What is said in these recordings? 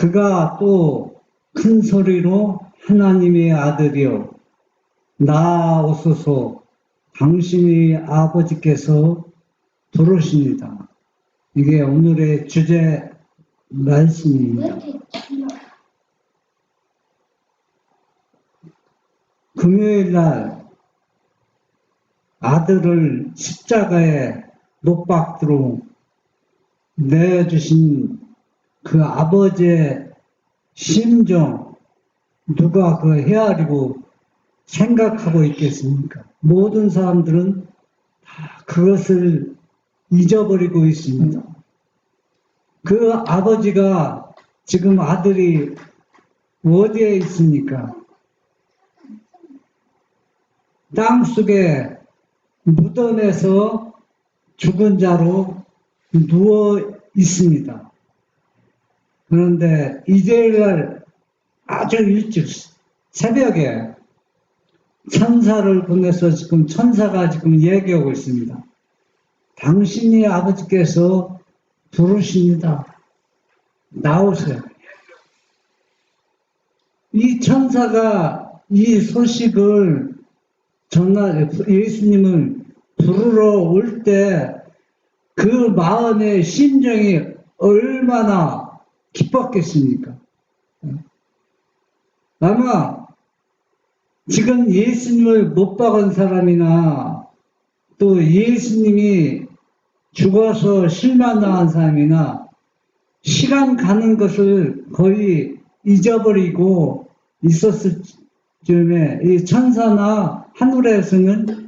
그가 또 큰 소리로 하나님의 아들이여 나오소서 당신의 아버지께서 부르십니다. 이게 오늘의 주제 말씀입니다. 금요일 날 아들을 십자가에 못 박도록 내어주신 그 아버지의 심정, 누가 그 헤아리고 생각하고 있겠습니까? 모든 사람들은 다 그것을 잊어버리고 있습니다. 그 아버지가 지금 아들이 어디에 있습니까? 땅속에 무덤에서 죽은 자로 누워 있습니다. 그런데 이제날 아주 일찍 새벽에 천사를 보내서 지금 천사가 지금 얘기하고 있습니다. 당신이 아버지께서 부르십니다. 나오세요. 이 천사가 이 소식을 예수님을 부르러 올 때 그 마음의 심정이 얼마나 기뻤겠습니까? 아마 지금 예수님을 못 박은 사람이나 또 예수님이 죽어서 실망당한 사람이나 시간 가는 것을 거의 잊어버리고 있었을 즈음에 이 천사나 하늘에서는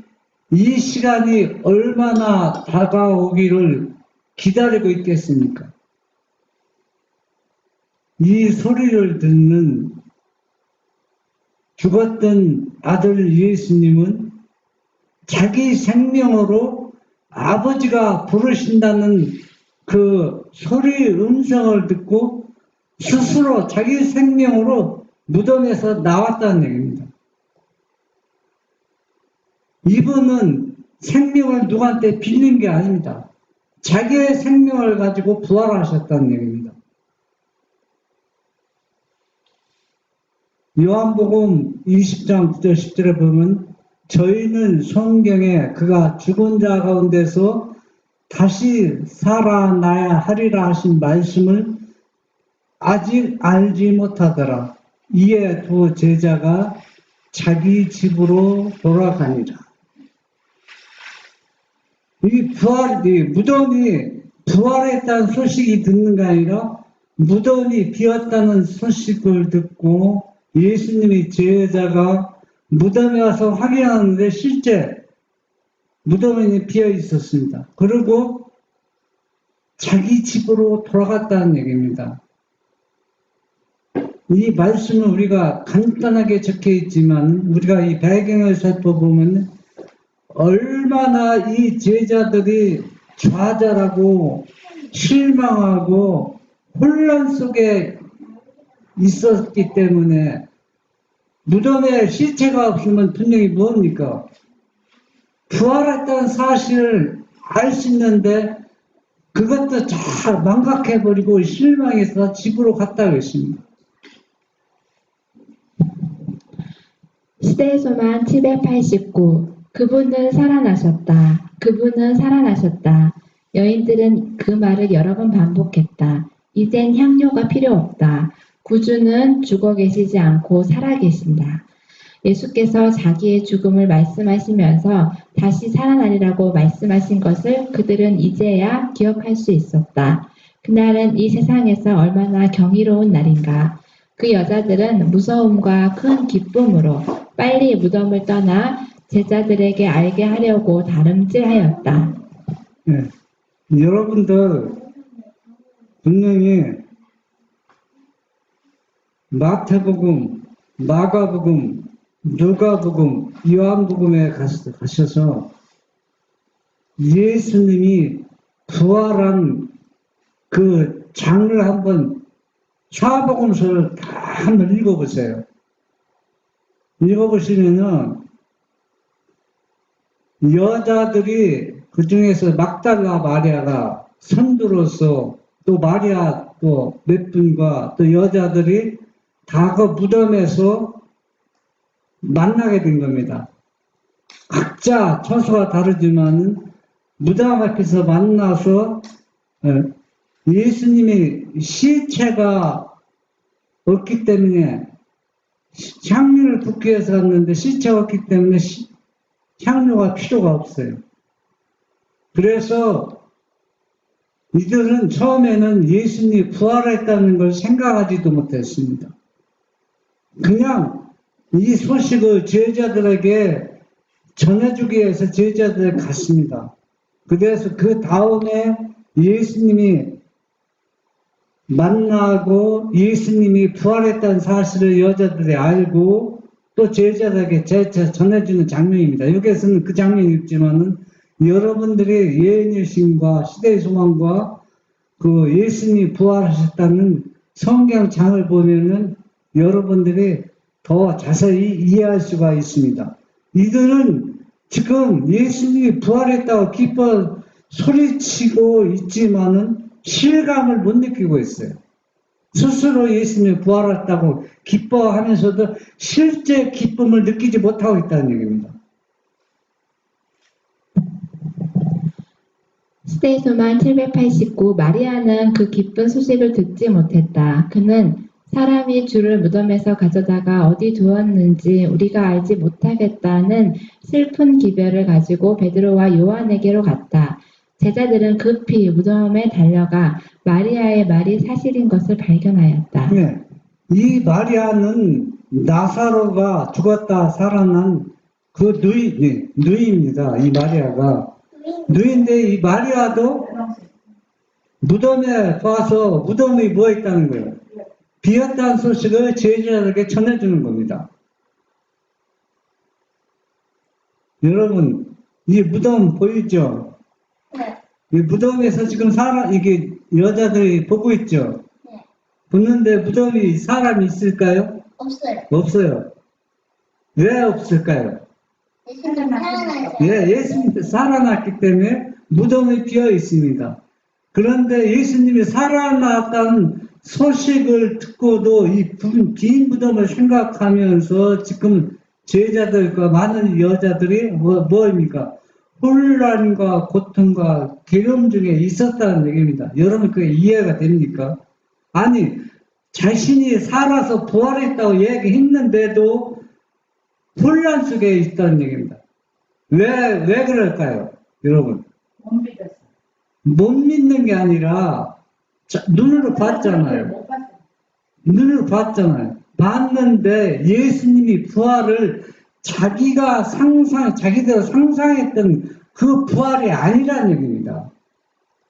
이 시간이 얼마나 다가오기를 기다리고 있겠습니까? 이 소리를 듣는 죽었던 아들 예수님은 자기 생명으로 아버지가 부르신다는 그 소리의 음성을 듣고 스스로 자기 생명으로 무덤에서 나왔다는 얘기입니다. 이분은 생명을 누구한테 빌린 게 아닙니다. 자기의 생명을 가지고 부활하셨다는 얘기입니다. 요한복음 20장 9절 10절에 보면 저희는 성경에 그가 죽은 자 가운데서 다시 살아나야 하리라 하신 말씀을 아직 알지 못하더라. 이에 두 제자가 자기 집으로 돌아가니라. 이 무덤이 부활했다는 소식이 듣는 게 아니라 무덤이 비었다는 소식을 듣고 예수님의 제자가 무덤에 와서 확인하는데 실제 무덤이 비어 있었습니다. 그리고 자기 집으로 돌아갔다는 얘기입니다. 이 말씀은 우리가 간단하게 적혀 있지만 우리가 이 배경을 살펴보면 얼마나 이 제자들이 좌절하고 실망하고 혼란 속에 있었기 때문에 무덤에 시체가 없으면 분명히 뭡니까? 부활했다는 사실을 알 수 있는데 그것도 다 망각해버리고 실망해서 집으로 갔다고 했습니다. 시대소만 789 그분은 살아나셨다. 그분은 살아나셨다. 여인들은 그 말을 여러 번 반복했다. 이젠 향료가 필요 없다. 구주는 죽어 계시지 않고 살아 계신다. 예수께서 자기의 죽음을 말씀하시면서 다시 살아나리라고 말씀하신 것을 그들은 이제야 기억할 수 있었다. 그날은 이 세상에서 얼마나 경이로운 날인가. 그 여자들은 무서움과 큰 기쁨으로 빨리 무덤을 떠나 제자들에게 알게 하려고 다름질하였다. 네. 여러분들 분명히 마태복음, 마가복음, 누가복음, 요한복음에 가셔서 예수님이 부활한 그 장을 한번 사복음서를 다 한번 읽어보세요. 읽어보시면은 여자들이 그 중에서 막달라 마리아가 선두로서 또 마리아 또 몇 분과 또 여자들이 다 그 무덤에서 만나게 된 겁니다. 각자 처소가 다르지만은 무덤 앞에서 만나서 예수님이 시체가 없기 때문에 향료를 붓기 위해서 갔는데 시체가 없기 때문에 향료가 필요가 없어요. 그래서 이들은 처음에는 예수님이 부활했다는 걸 생각하지도 못했습니다. 그냥 이 소식을 제자들에게 전해주기 위해서 제자들이 갔습니다. 그래서 그 다음에 예수님이 만나고 예수님이 부활했다는 사실을 여자들이 알고 또 제자들에게 재차 전해주는 장면입니다. 여기에서는 그 장면이 있지만은 여러분들이 예언의 신과 시대의 소망과 그 예수님이 부활하셨다는 성경장을 보면은 여러분들이 더 자세히 이해할 수가 있습니다. 이들은 지금 예수님이 부활했다고 기뻐 소리치고 있지만은 실감을 못 느끼고 있어요. 스스로 예수님이 부활했다고 기뻐하면서도 실제 기쁨을 느끼지 못하고 있다는 얘기입니다. 시대의 소망 789 마리아는 그 기쁜 소식을 듣지 못했다. 그는 사람이 주를 무덤에서 가져다가 어디 두었는지 우리가 알지 못하겠다는 슬픈 기별을 가지고 베드로와 요한에게로 갔다. 제자들은 급히 무덤에 달려가 마리아의 말이 사실인 것을 발견하였다. 네. 이 마리아는 나사로가 죽었다 살아난 그 누이입니다. 이 마리아가. 누이인데 이 마리아도 무덤에 와서 무덤이 뭐 있다는 거예요. 비었다는 소식을 제자들에게 전해주는 겁니다. 여러분, 이 무덤 보이죠? 네. 이 무덤에서 지금 이게 여자들이 보고 있죠? 네. 보는데 무덤이 사람이 있을까요? 없어요. 없어요. 왜 없을까요? 예수님 살아나셨어요. 예, 예수님이 살아났기 때문에 무덤이 비어 있습니다. 그런데 예수님이 살아났다는 소식을 듣고도 이 빈 무덤을 생각하면서 지금 제자들과 많은 여자들이 뭐입니까? 혼란과 고통과 괴로움 중에 있었다는 얘기입니다. 여러분 그게 이해가 됩니까? 아니 자신이 살아서 부활했다고 얘기했는데도 혼란 속에 있다는 얘기입니다. 왜 그럴까요? 여러분 못 믿었어. 못 믿는 게 아니라 눈으로 봤잖아요. 못 봤어. 눈으로 봤잖아요. 봤는데 예수님이 부활을 자기대로 상상했던 그 부활이 아니라는 얘기입니다.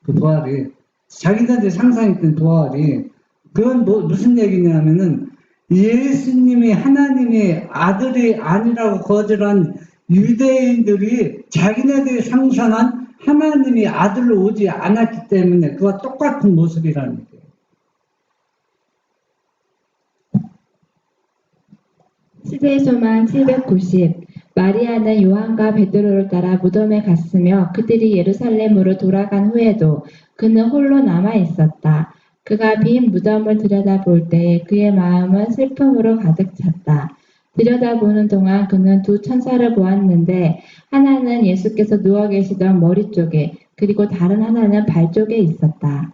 그 부활이. 자기들이 상상했던 부활이. 그건 무슨 얘기냐면은 예수님이 하나님의 아들이 아니라고 거절한 유대인들이 자기네들이 상상한 하나님이 아들로 오지 않았기 때문에 그와 똑같은 모습이라는 얘기예요. 시대의 소망 790 마리아는 요한과 베드로를 따라 무덤에 갔으며 그들이 예루살렘으로 돌아간 후에도 그는 홀로 남아 있었다. 그가 빈 무덤을 들여다볼 때에 그의 마음은 슬픔으로 가득 찼다. 들여다보는 동안 그는 두 천사를 보았는데 하나는 예수께서 누워 계시던 머리 쪽에 그리고 다른 하나는 발 쪽에 있었다.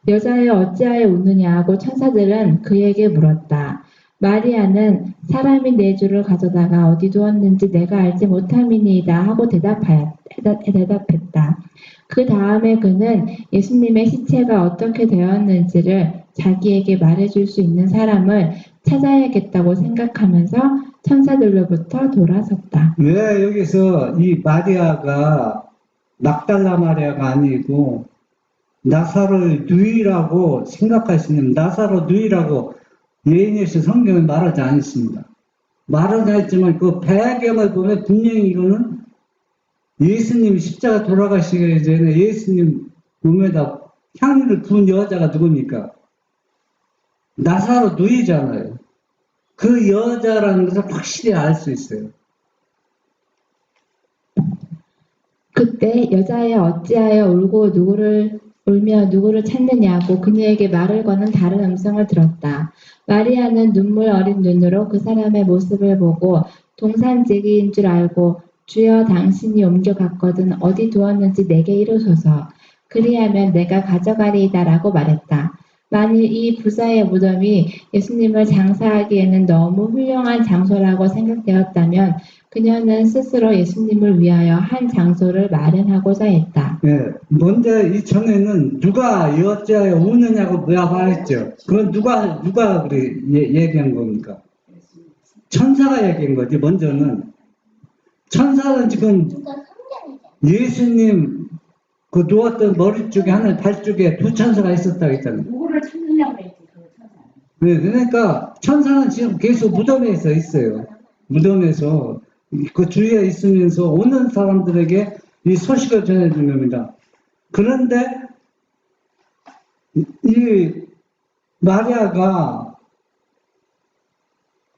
여자여 어찌하여 웃느냐 하고 천사들은 그에게 물었다. 마리아는 사람이 내 주를 가져다가 어디 두었는지 내가 알지 못함이니이다 하고 대답했다. 그 다음에 그는 예수님의 시체가 어떻게 되었는지를 자기에게 말해줄 수 있는 사람을 찾아야겠다고 생각하면서 천사들로부터 돌아섰다. 왜 여기서 이 마리아가 막달라 마리아가 아니고 나사로의 누이라고 생각할 수 있는 나사로 누이라고 예언에서 성경에 말하지 않습니다. 말하지 않지만 그 배경을 보면 분명히 이거는 예수님 십자가 돌아가시기 전에 예수님 몸에다 향유를 부은 여자가 누굽니까? 나사로 누이잖아요. 그 여자라는 것을 확실히 알 수 있어요. 그때 여자여 어찌하여 울고 누구를 울며 누구를 찾느냐고 그녀에게 말을 거는 다른 음성을 들었다. 마리아는 눈물 어린 눈으로 그 사람의 모습을 보고 동산지기인 줄 알고 주여 당신이 옮겨갔거든 어디 두었는지 내게 이루소서. 그리하면 내가 가져가리이다라고 말했다. 만일 이 부자의 무덤이 예수님을 장사하기에는 너무 훌륭한 장소라고 생각되었다면 그녀는 스스로 예수님을 위하여 한 장소를 마련하고자 했다. 예, 먼저 이 전에는 누가 여자에 우느냐고 뭐야 말했죠. 그건 누가 그래 얘기한 겁니까? 천사가 얘기한 거지. 먼저는 천사는 지금 누가 성경이잖아. 예수님 그 누웠던 머리 쪽에 하늘 발 쪽에 두 천사가 있었다고 했잖아요. 누구를 찾느냐고 했지, 그 천사는. 네, 그러니까 천사는 지금 계속 무덤에서 있어요. 무덤에서 그 주위에 있으면서 오는 사람들에게 이 소식을 전해준 겁니다. 그런데 이 마리아가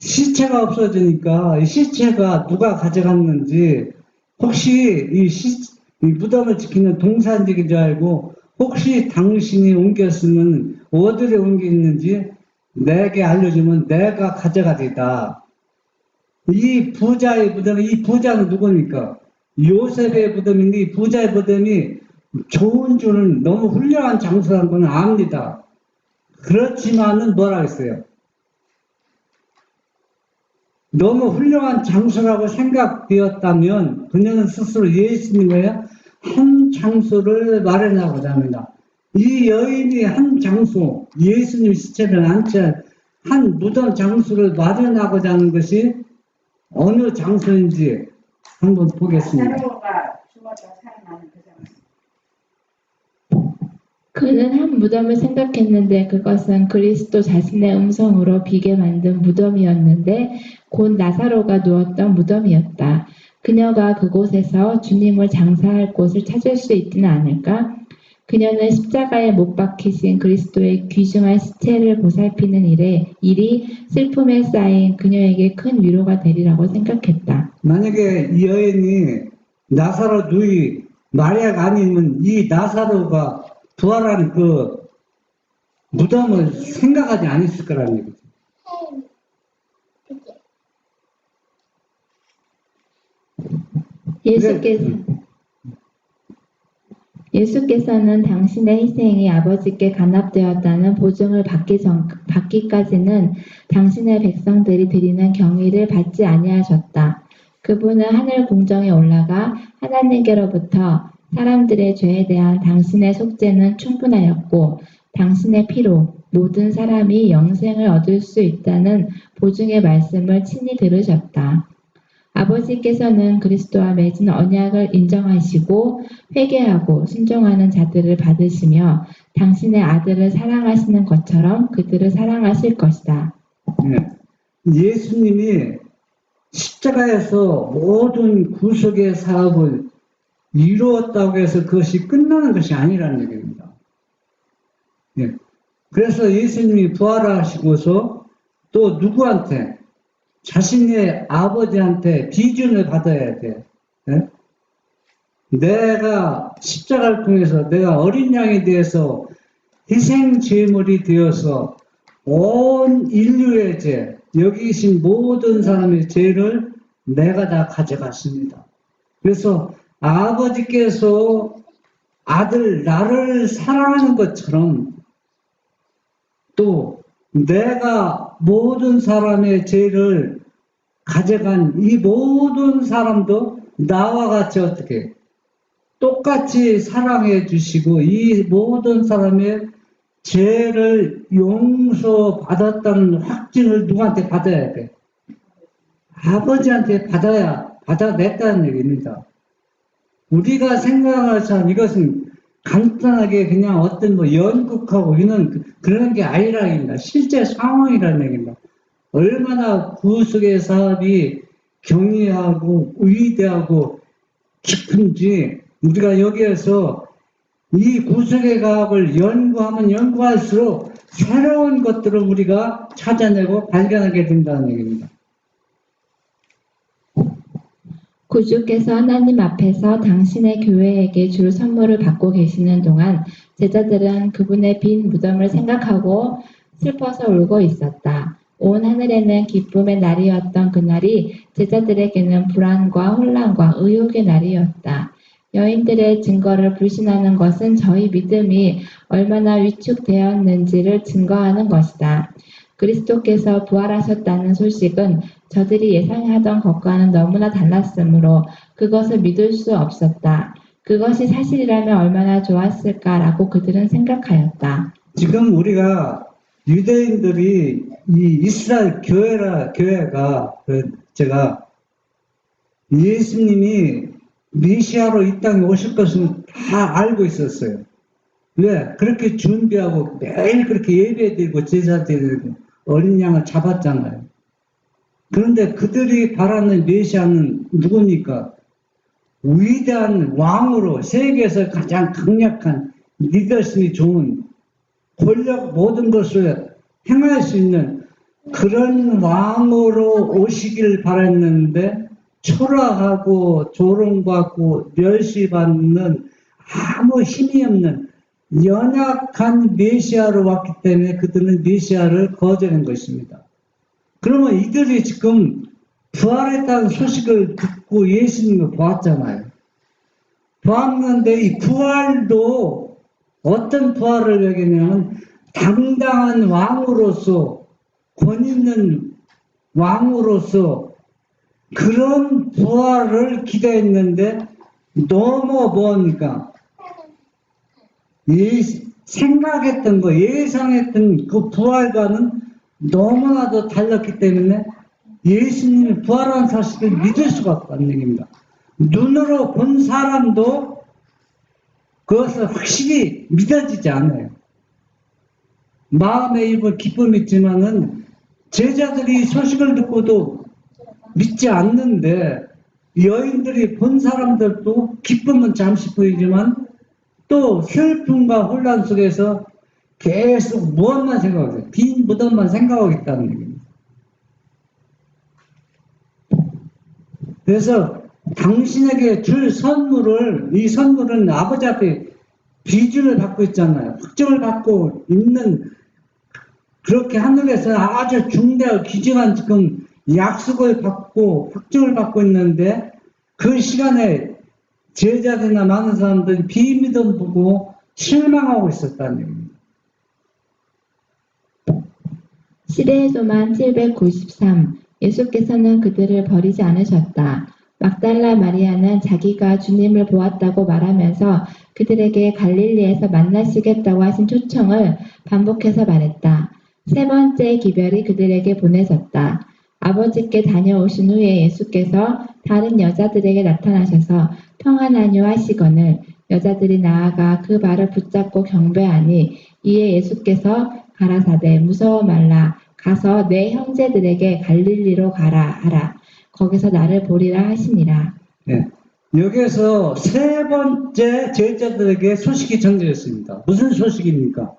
시체가 없어지니까 이 시체가 누가 가져갔는지 혹시 이 무덤을 지키는 동산직인 줄 알고 혹시 당신이 옮겼으면 어디에 옮겼는지 내게 알려주면 내가 가져가리다. 이 부자의 무덤이 이 부자는 누굽니까? 요셉의 무덤인데 이 부자의 무덤이 좋은 줄은 너무 훌륭한 장소라는 건 압니다. 그렇지만은 뭐라 했어요? 너무 훌륭한 장소라고 생각되었다면 그녀는 스스로 예수님의 한 장소를 마련하고자 합니다. 이 여인이 한 장소, 예수님 시체를 안치한 한 무덤 장소를 마련하고자 하는 것이 어느 장소인지 한번 보겠습니다. 사로가 죽었다 살아나는 그 장소. 그는 한 무덤을 생각했는데 그것은 그리스도 자신의 음성으로 비게 만든 무덤이었는데 곧 나사로가 누웠던 무덤이었다. 그녀가 그곳에서 주님을 장사할 곳을 찾을 수 있지는 않을까? 그녀는 십자가에 못 박히신 그리스도의 귀중한 시체를 보살피는 일이 슬픔에 쌓인 그녀에게 큰 위로가 되리라고 생각했다. 만약에 이 여인이 나사로 누이 마리아가 아니면 이 나사로가 부활한 그 무덤을 생각하지 않았을 거라는 얘기죠. 예수께서는 당신의 희생이 아버지께 간합되었다는 보증을 받기까지는 당신의 백성들이 드리는 경의를 받지 아니하셨다. 그분은 하늘 궁정에 올라가 하나님께로부터 사람들의 죄에 대한 당신의 속죄는 충분하였고 당신의 피로 모든 사람이 영생을 얻을 수 있다는 보증의 말씀을 친히 들으셨다. 아버지께서는 그리스도와 맺은 언약을 인정하시고 회개하고 순종하는 자들을 받으시며 당신의 아들을 사랑하시는 것처럼 그들을 사랑하실 것이다. 예수님이 십자가에서 모든 구속의 사업을 이루었다고 해서 그것이 끝나는 것이 아니라는 얘기입니다. 예. 그래서 예수님이 부활하시고서 또 누구한테? 자신의 아버지한테 비준을 받아야 돼. 예? 내가 십자가를 통해서 내가 어린 양에 대해서 희생 제물이 되어서 온 인류의 죄, 여기 계신 모든 사람의 죄를 내가 다 가져갔습니다. 그래서 아버지께서 아들 나를 사랑하는 것처럼 또 내가 모든 사람의 죄를 가져간 이 모든 사람도 나와 같이 어떻게 똑같이 사랑해 주시고 이 모든 사람의 죄를 용서받았다는 확증을 누구한테 받아야 돼? 아버지한테 받아냈다는 얘기입니다. 우리가 생각할 참 이것은 간단하게 그냥 어떤 연극하고 이런 그런 게 아니라는 얘기입니다. 실제 상황이라는 얘기입니다. 얼마나 구속의 사업이 경이하고 위대하고 깊은지 우리가 여기에서 이 구속의 과학을 연구하면 연구할수록 새로운 것들을 우리가 찾아내고 발견하게 된다는 얘기입니다. 구주께서 하나님 앞에서 당신의 교회에게 줄 선물을 받고 계시는 동안 제자들은 그분의 빈 무덤을 생각하고 슬퍼서 울고 있었다. 온 하늘에는 기쁨의 날이었던 그날이 제자들에게는 불안과 혼란과 의혹의 날이었다. 여인들의 증거를 불신하는 것은 저희 믿음이 얼마나 위축되었는지를 증거하는 것이다. 그리스도께서 부활하셨다는 소식은 저들이 예상하던 것과는 너무나 달랐으므로 그것을 믿을 수 없었다. 그것이 사실이라면 얼마나 좋았을까라고 그들은 생각하였다. 지금 우리가 유대인들이 이 이스라엘 교회가 제가 예수님이 메시아로 이 땅에 오실 것을 다 알고 있었어요. 왜? 그렇게 준비하고 매일 그렇게 예배드리고 제사드리고 어린 양을 잡았잖아요. 그런데 그들이 바라는 메시아는 누굽니까? 위대한 왕으로 세계에서 가장 강력한 리더십이 좋은 권력 모든 것을 행할 수 있는 그런 왕으로 오시길 바랐는데 초라하고 조롱받고 멸시받는 아무 힘이 없는 연약한 메시아로 왔기 때문에 그들은 메시아를 거절한 것입니다. 그러면 이들이 지금 부활했다는 소식을 듣고 예수님을 보았잖아요. 보았는데 이 부활도 어떤 부활을 얘기냐면 당당한 왕으로서 권 있는 왕으로서 그런 부활을 기대했는데 너무 뭡니까? 생각했던 거, 예상했던 그 부활과는 너무나도 달랐기 때문에 예수님이 부활한 사실을 믿을 수가 없다는 얘기입니다. 눈으로 본 사람도 그것을 확실히 믿어지지 않아요. 마음에 입은 기쁨이 있지만은 제자들이 소식을 듣고도 믿지 않는데 여인들이 본 사람들도 기쁨은 잠시 보이지만 또 슬픔과 혼란 속에서 계속 무엇만 생각하세요? 빈 무덤만 생각하고 있다는 얘기입니다. 그래서 당신에게 줄 선물을, 이 선물은 아버지 앞에 비준을 받고 있잖아요. 확정을 받고 있는, 그렇게 하늘에서 아주 중대하고 귀중한 지금 약속을 받고 확정을 받고 있는데 그 시간에 제자들이나 많은 사람들이 비믿음 보고 실망하고 있었다는 얘기입니다. 시대의 소만 793. 예수께서는 그들을 버리지 않으셨다. 막달라 마리아는 자기가 주님을 보았다고 말하면서 그들에게 갈릴리에서 만나시겠다고 하신 초청을 반복해서 말했다. 세 번째 기별이 그들에게 보내졌다. 아버지께 다녀오신 후에 예수께서 다른 여자들에게 나타나셔서 평안하뇨 하시거늘 여자들이 나아가 그 발을 붙잡고 경배하니 이에 예수께서 가라사대 무서워 말라 가서 내 형제들에게 갈릴리로 가라 하라 거기서 나를 보리라 하시니라. 네. 여기에서 세 번째 제자들에게 소식이 전해졌습니다. 무슨 소식입니까?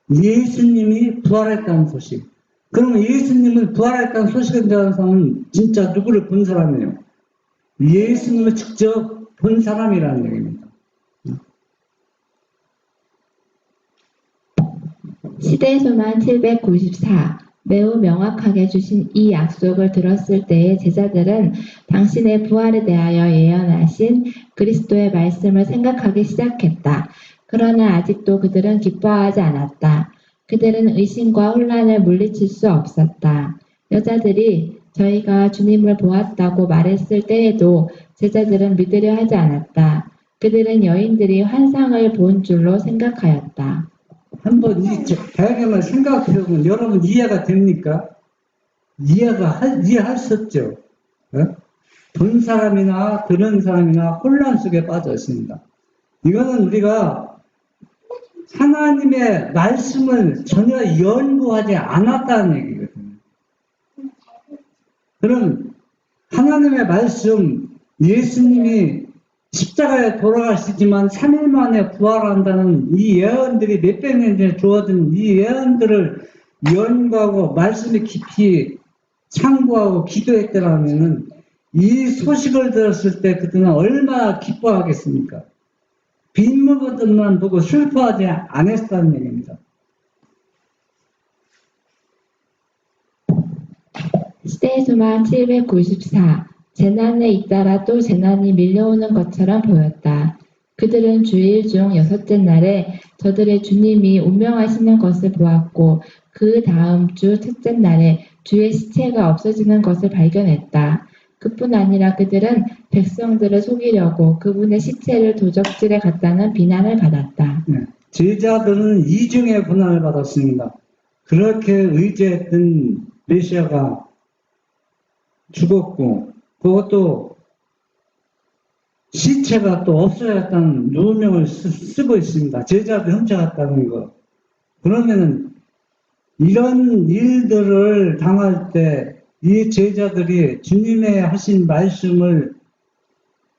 예수님이 부활했다는 소식. 그러면 예수님을 부활했다는 소식을 전하는 사람은 진짜 누구를 본 사람이에요? 예수님을 직접 본 사람이라는 얘기입니다. 시대의 소만 794. 매우 명확하게 주신 이 약속을 들었을 때의 제자들은 당신의 부활에 대하여 예언하신 그리스도의 말씀을 생각하기 시작했다. 그러나 아직도 그들은 기뻐하지 않았다. 그들은 의심과 혼란을 물리칠 수 없었다. 여자들이 저희가 주님을 보았다고 말했을 때에도 제자들은 믿으려 하지 않았다. 그들은 여인들이 환상을 본 줄로 생각하였다. 한번 이 배경을 생각해보면 여러분 이해가 됩니까? 이해할 수 없죠. 본 사람이나 들은 사람이나 혼란 속에 빠져 있습니다. 이거는 우리가 하나님의 말씀을 전혀 연구하지 않았다는 얘기거든요. 그럼 하나님의 말씀, 예수님이 십자가에 돌아가시지만 3일 만에 부활한다는 이 예언들이 몇백 년 전에 주어진 이 예언들을 연구하고 말씀에 깊이 참고하고 기도했더라면은 이 소식을 들었을 때 그들은 얼마나 기뻐하겠습니까? 빈부들만 보고 슬퍼하지 않았다는 얘기입니다. 시대의 소망 794. 재난에 잇따라 또 재난이 밀려오는 것처럼 보였다. 그들은 주일 중 여섯째 날에 저들의 주님이 운명하시는 것을 보았고 그 다음 주 첫째 날에 주의 시체가 없어지는 것을 발견했다. 그뿐 아니라 그들은 백성들을 속이려고 그분의 시체를 도적질해 갔다는 비난을 받았다. 제자들은 이중의 고난을 받았습니다. 그렇게 의지했던 메시아가 죽었고 그것도 시체가 또 없어졌다는 누명을 쓰고 있습니다. 제자들 훔쳐갔다는 거. 그러면은 이런 일들을 당할 때 이 제자들이 주님의 하신 말씀을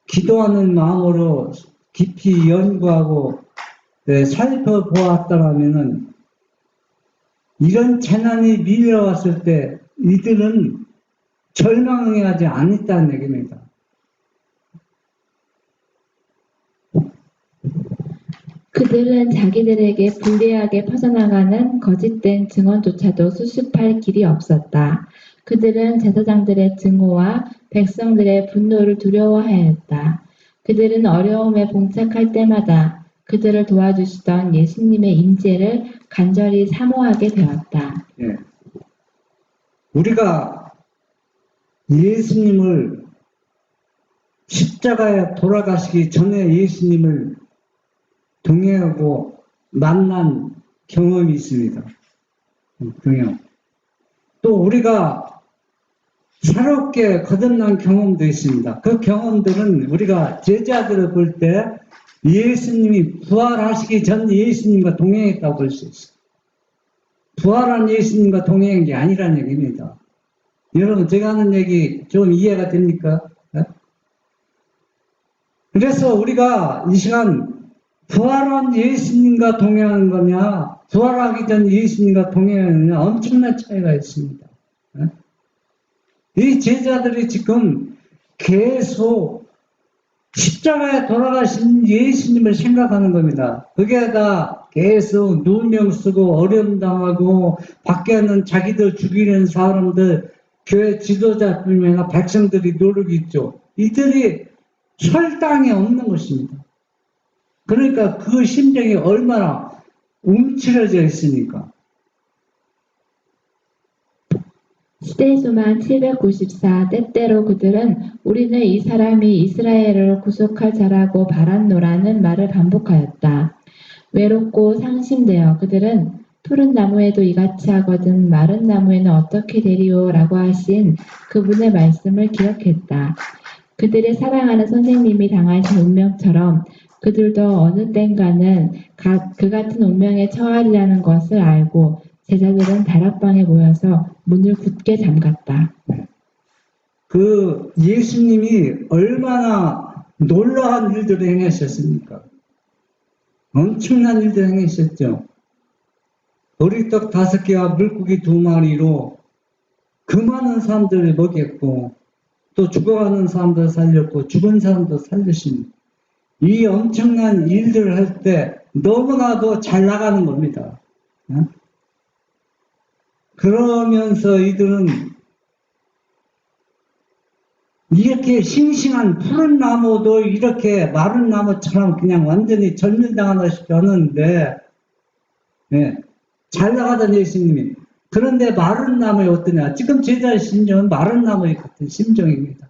기도하는 마음으로 깊이 연구하고 살펴보았다면은 이런 재난이 밀려왔을 때 이들은 절망하지 않았다는 얘기입니다. 그들은 자기들에게 불리하게 퍼져나가는 거짓된 증언조차도 수습할 길이 없었다. 그들은 제사장들의 증오와 백성들의 분노를 두려워하였다. 그들은 어려움에 봉착할 때마다 그들을 도와주시던 예수님의 임재를 간절히 사모하게 되었다. 예. 우리가 예수님을 십자가에 돌아가시기 전에 예수님을 동행하고 만난 경험이 있습니다. 경험. 또 우리가 새롭게 거듭난 경험도 있습니다. 그 경험들은 우리가 제자들을 볼 때 예수님이 부활하시기 전 예수님과 동행했다고 볼 수 있어요. 부활한 예수님과 동행한 게 아니라는 얘기입니다. 여러분, 제가 하는 얘기 좀 이해가 됩니까? 네? 그래서 우리가 이 시간 부활한 예수님과 동행하는 거냐, 부활하기 전 예수님과 동행하는 거냐, 엄청난 차이가 있습니다. 네? 이 제자들이 지금 계속 십자가에 돌아가신 예수님을 생각하는 겁니다. 그게 다 계속 누명 쓰고 어려움 당하고 밖에는 자기들 죽이는 사람들, 교회 지도자들이나 백성들이 노력이 있죠. 이들이 설당이 없는 것입니다. 그러니까 그 심정이 얼마나 움츠러져 있으니까. 시대의 소망 794. 때때로 그들은 우리는 이 사람이 이스라엘을 구속할 자라고 바랐노라는 말을 반복하였다. 외롭고 상심되어 그들은 푸른 나무에도 이같이 하거든 마른 나무에는 어떻게 되리오 라고 하신 그분의 말씀을 기억했다. 그들의 사랑하는 선생님이 당하신 운명처럼 그들도 어느 땐가는 그 같은 운명에 처하리라는 것을 알고 제자들은 다락방에 모여서 문을 굳게 잠갔다. 그 예수님이 얼마나 놀라운 일들을 행하셨습니까? 엄청난 일들을 행하셨죠. 보리떡 5개와 물고기 2마리로 그 많은 사람들을 먹였고 또 죽어가는 사람도 살렸고 죽은 사람도 살리신 이 엄청난 일들을 할 때 너무나도 잘 나가는 겁니다. 그러면서 이들은 이렇게 싱싱한 푸른 나무도 이렇게 마른 나무처럼 그냥 완전히 절멸당하다시피 하는데 잘 나가던 예수님이 그런데 마른 나무에 어떠냐? 지금 제자의 심정은 마른 나무의 같은 심정입니다.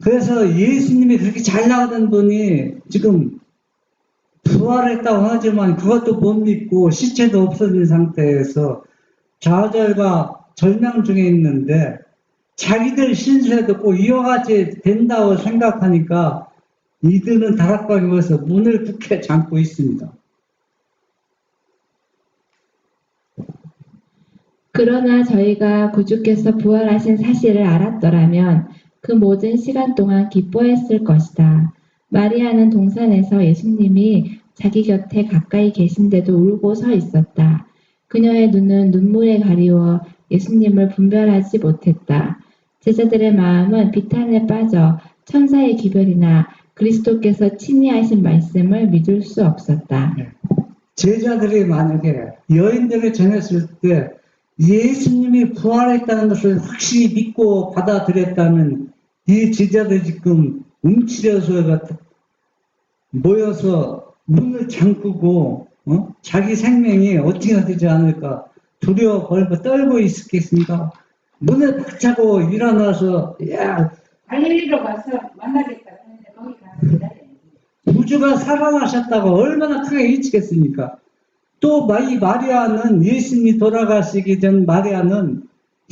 그래서 예수님이 그렇게 잘 나가던 분이 지금 부활했다고 하지만 그것도 못 믿고 시체도 없어진 상태에서 좌절과 절망 중에 있는데 자기들 신세에 듣고 이와 같이 된다고 생각하니까 이들은 다락방에 모여서 문을 굳게 잠고 있습니다. 그러나 저희가 구주께서 부활하신 사실을 알았더라면 그 모든 시간 동안 기뻐했을 것이다. 마리아는 동산에서 예수님이 자기 곁에 가까이 계신데도 울고 서 있었다. 그녀의 눈은 눈물에 가리워 예수님을 분별하지 못했다. 제자들의 마음은 비탄에 빠져 천사의 기별이나 그리스도께서 친히 하신 말씀을 믿을 수 없었다. 제자들이 만약에 여인들을 전했을 때 예수님이 부활했다는 것을 확실히 믿고 받아들였다면 이 제자들 지금 움츠려서 모여서 문을 잠그고 자기 생명이 어찌가 되지 않을까 두려워 벌고 떨고 있었겠습니까? 문을 박차고 일어나서 야 갈릴리로 가서 만나겠다 했는데 거기 가서 기다려요. 우주가 살아나셨다고 얼마나 크게 일치겠습니까? 또 이 마리아는 예수님이 돌아가시기 전 마리아는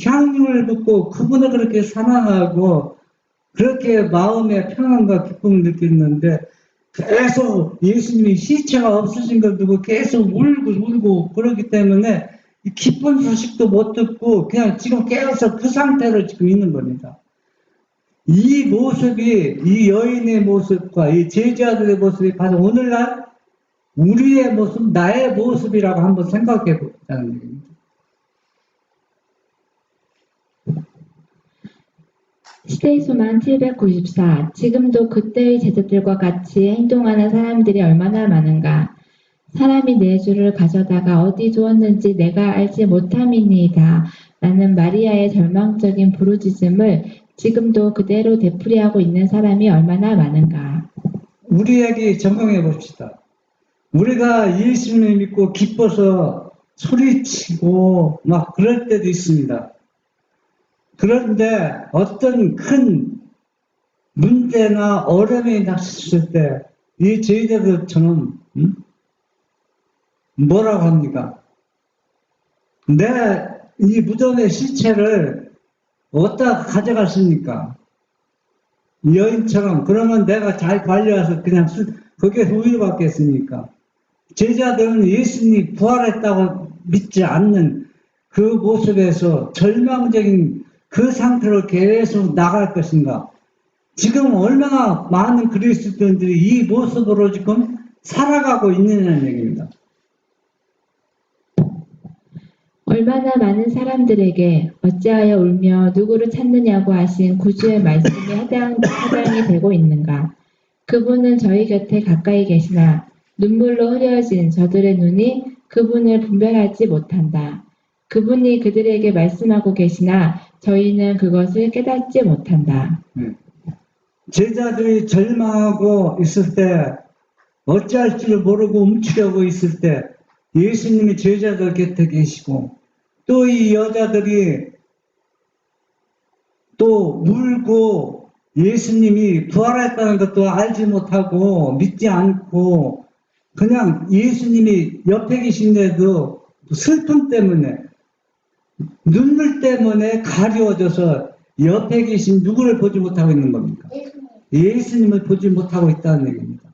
향유를 붓고 그분을 그렇게 사랑하고 그렇게 마음의 평안과 기쁨을 느꼈는데 계속 예수님이 시체가 없으신 걸 두고 계속 울고 그러기 때문에 기쁜 소식도 못 듣고 그냥 지금 깨어서 그 상태로 지금 있는 겁니다. 이 모습이 이 여인의 모습과 이 제자들의 모습이 바로 오늘날 우리의 모습, 나의 모습이라고 한번 생각해 보자는 얘기입니다. 시대의 소망 794. 지금도 그때의 제자들과 같이 행동하는 사람들이 얼마나 많은가. 사람이 내 주를 가져다가 어디 두었는지 내가 알지 못함이니이다. 라는 마리아의 절망적인 부르짖음을 지금도 그대로 되풀이하고 있는 사람이 얼마나 많은가. 우리에게 적용해 봅시다. 우리가 예수님을 믿고 기뻐서 소리치고 막 그럴 때도 있습니다. 그런데 어떤 큰 문제나 어려움이 닥쳤을 때 이 제자들처럼 뭐라고 합니까? 내 이 무덤의 시체를 어디다 가져갔습니까? 여인처럼 그러면 내가 잘 관리해서 그냥 거기에 우유 받겠습니까? 제자들은 예수님이 부활했다고 믿지 않는 그 모습에서 절망적인 그 상태로 계속 나갈 것인가? 지금 얼마나 많은 그리스도인들이 이 모습으로 지금 살아가고 있느냐는 얘기입니다. 얼마나 많은 사람들에게 어찌하여 울며 누구를 찾느냐고 하신 구주의 말씀이 해당이 되고 있는가. 그분은 저희 곁에 가까이 계시나 눈물로 흐려진 저들의 눈이 그분을 분별하지 못한다. 그분이 그들에게 말씀하고 계시나 저희는 그것을 깨닫지 못한다. 제자들이 절망하고 있을 때 어찌할 줄 모르고 움츠려고 있을 때 예수님이 제자들 곁에 계시고 또 이 여자들이 또 울고 예수님이 부활했다는 것도 알지 못하고 믿지 않고 그냥 예수님이 옆에 계신데도 슬픔 때문에 눈물 때문에 가려워져서 옆에 계신 누구를 보지 못하고 있는 겁니까? 예수님을 보지 못하고 있다는 얘기입니다.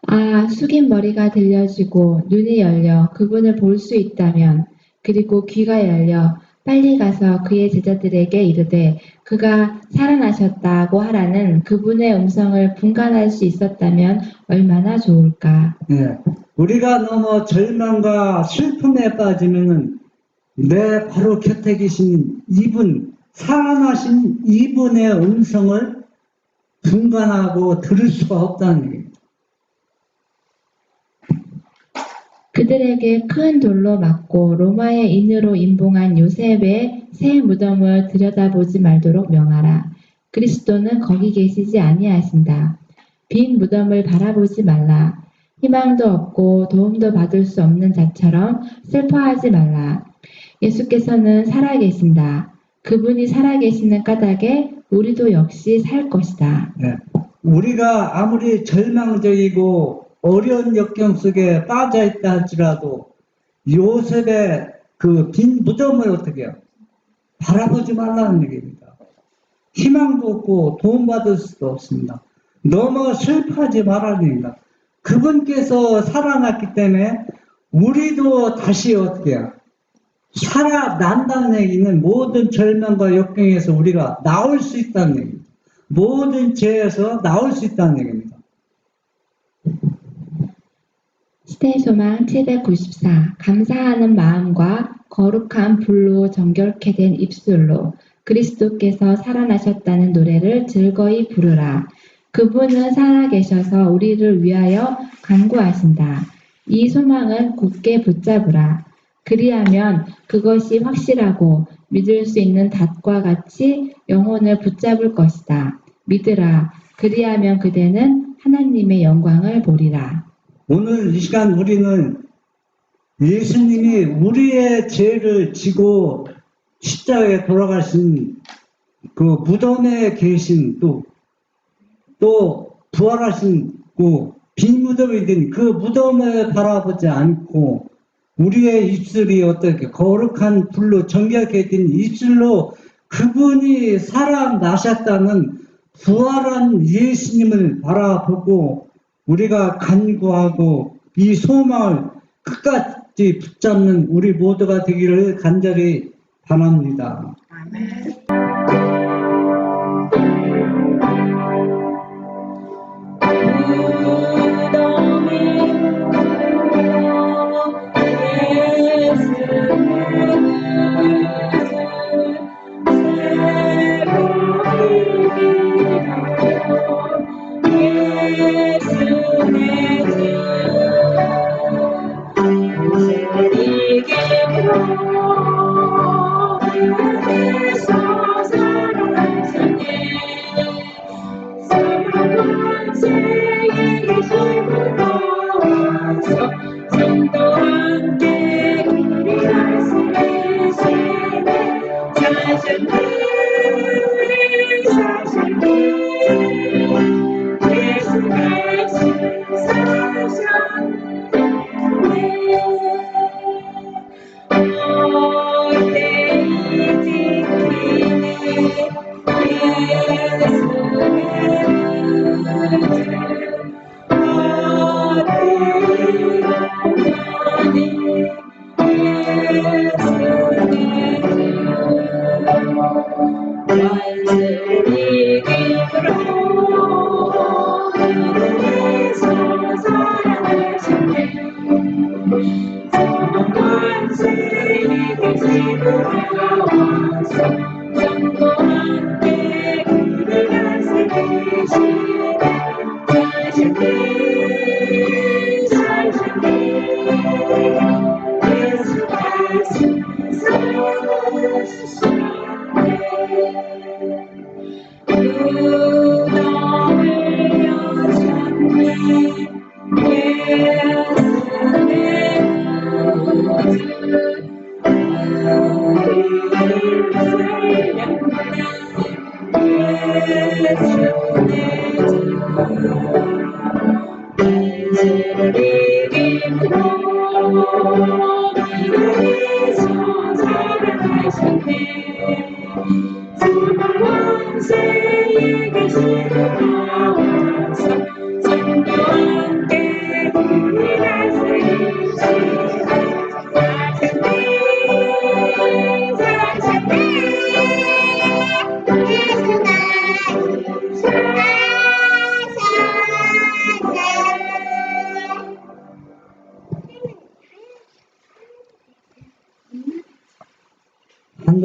아, 숙인 머리가 들려지고 눈이 열려 그분을 볼 수 있다면 그리고 귀가 열려 빨리 가서 그의 제자들에게 이르되 그가 살아나셨다고 하라는 그분의 음성을 분간할 수 있었다면 얼마나 좋을까. 네. 우리가 너무 절망과 슬픔에 빠지면은 내 바로 곁에 계신 이분, 살아나신 이분의 음성을 분간하고 들을 수가 없다는 얘기입니다. 그들에게 큰 돌로 맞고 로마의 인으로 임봉한 요셉의 새 무덤을 들여다보지 말도록 명하라. 그리스도는 거기 계시지 아니하신다. 빈 무덤을 바라보지 말라. 희망도 없고 도움도 받을 수 없는 자처럼 슬퍼하지 말라. 예수께서는 살아계신다. 그분이 살아계시는 까닭에 우리도 역시 살 것이다. 네. 우리가 아무리 절망적이고 어려운 역경 속에 빠져 있다 할지라도 요셉의 그 빈 무덤을 어떻게 해요? 바라보지 말라는 얘기입니다. 희망도 없고 도움받을 수도 없습니다. 너무 슬퍼하지 말라는 얘기입니다. 그분께서 살아났기 때문에 우리도 다시 어떻게 해요? 살아난다는 얘기는 모든 절망과 역경에서 우리가 나올 수 있다는 얘기입니다. 모든 죄에서 나올 수 있다는 얘기입니다. 시대소망 794 감사하는 마음과 거룩한 불로 정결케 된 입술로 그리스도께서 살아나셨다는 노래를 즐거이 부르라. 그분은 살아계셔서 우리를 위하여 간구하신다. 이 소망은 굳게 붙잡으라. 그리하면 그것이 확실하고 믿을 수 있는 닷과 같이 영혼을 붙잡을 것이다. 믿으라. 그리하면 그대는 하나님의 영광을 보리라. 오늘 이 시간 우리는 예수님이 우리의 죄를 지고 십자가에 돌아가신 그 무덤에 계신 또 부활하신 그 빈 무덤이 된 그 무덤을 바라보지 않고 우리의 입술이 어떻게 거룩한 불로 정결케 된 입술로 그분이 살아나셨다는 부활한 예수님을 바라보고 우리가 간구하고 이 소망을 끝까지 붙잡는 우리 모두가 되기를 간절히 바랍니다.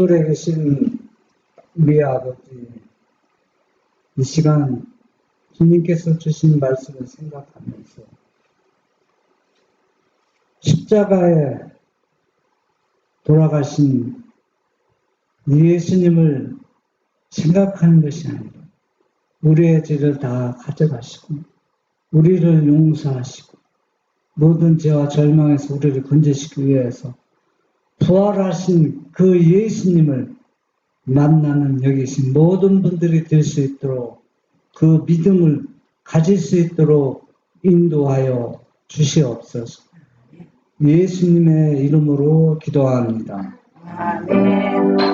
하늘에 계신 우리 아버지, 이 시간 주님께서 주신 말씀을 생각하면서 십자가에 돌아가신 예수님을 생각하는 것이 아니라 우리의 죄를 다 가져가시고 우리를 용서하시고 모든 죄와 절망에서 우리를 건져시키기 위해서 부활하신 그 예수님을 만나는 여기 계신 모든 분들이 될 수 있도록 그 믿음을 가질 수 있도록 인도하여 주시옵소서. 예수님의 이름으로 기도합니다. 아멘.